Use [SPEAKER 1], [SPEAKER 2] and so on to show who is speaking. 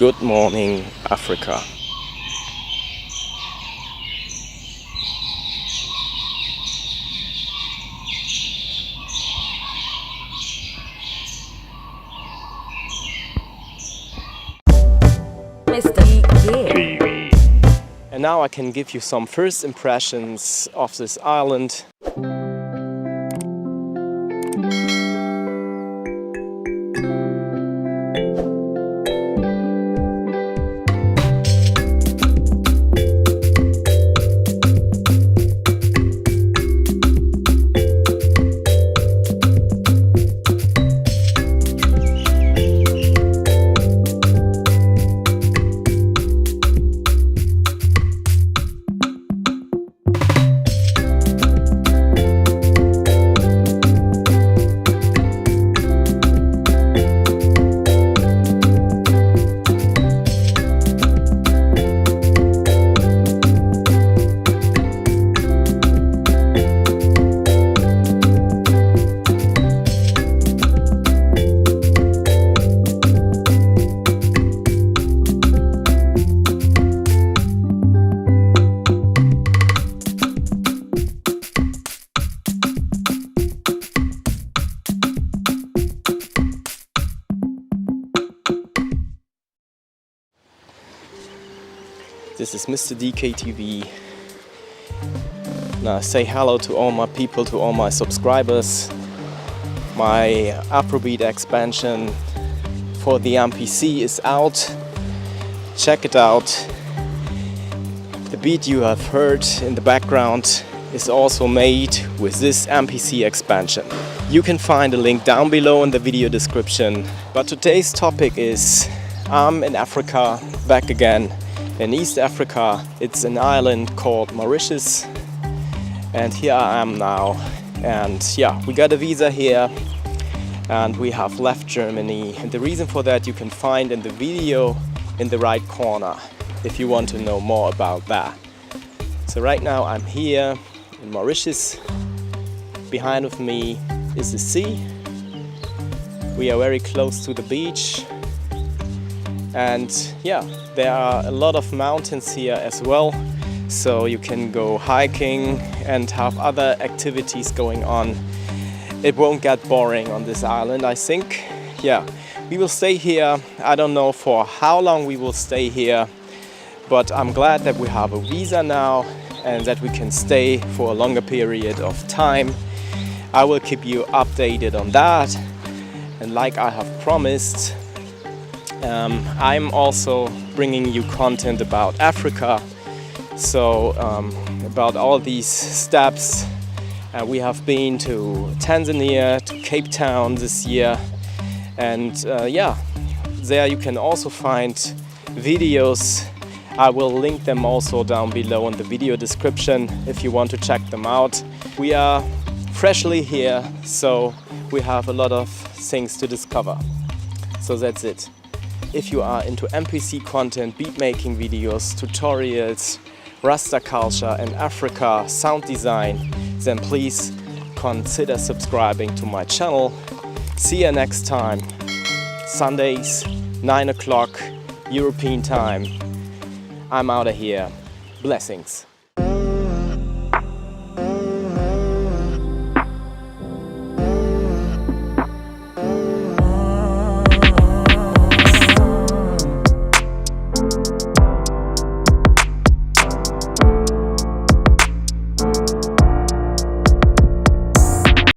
[SPEAKER 1] Good Morning Africa.
[SPEAKER 2] Mr. DeeKay.
[SPEAKER 1] And now I can give you some first impressions of this island. This is Mr. DeeKay TV. Now say hello to all my people, to all my subscribers. My Afrobeat expansion for the MPC is out. Check it out. The beat you have heard in the background is also made with this MPC expansion. You can find a link down below in the video description. But today's topic is I'm in Africa, back again. In East Africa, it's an island called Mauritius, and here I am now. And yeah, we got a visa here and we have left Germany, and the reason for that you can find in the video in the right corner if you want to know more about that. So right now I'm here in Mauritius. Behind of me is the sea. We are very close to the beach. And yeah, there are a lot of mountains here as well, so you can go hiking and have other activities going on. It won't get boring on this island, I think. Yeah, we will stay here. I don't know for how long we will stay here, but I'm glad that we have a visa now and that we can stay for a longer period of time. I will keep you updated on that, and like I have promised, I'm also bringing you content about Africa, so about all these steps. We have been to Tanzania, to Cape Town this year, and yeah, there you can also find videos. I will link them also down below in the video description if you want to check them out. We are freshly here, so we have a lot of things to discover. So that's it. If you are into MPC content, beatmaking videos, tutorials, Rasta culture and Africa sound design, then please consider subscribing to my channel. See you next time. Sundays, 9 o'clock European time. I'm out of here. Blessings.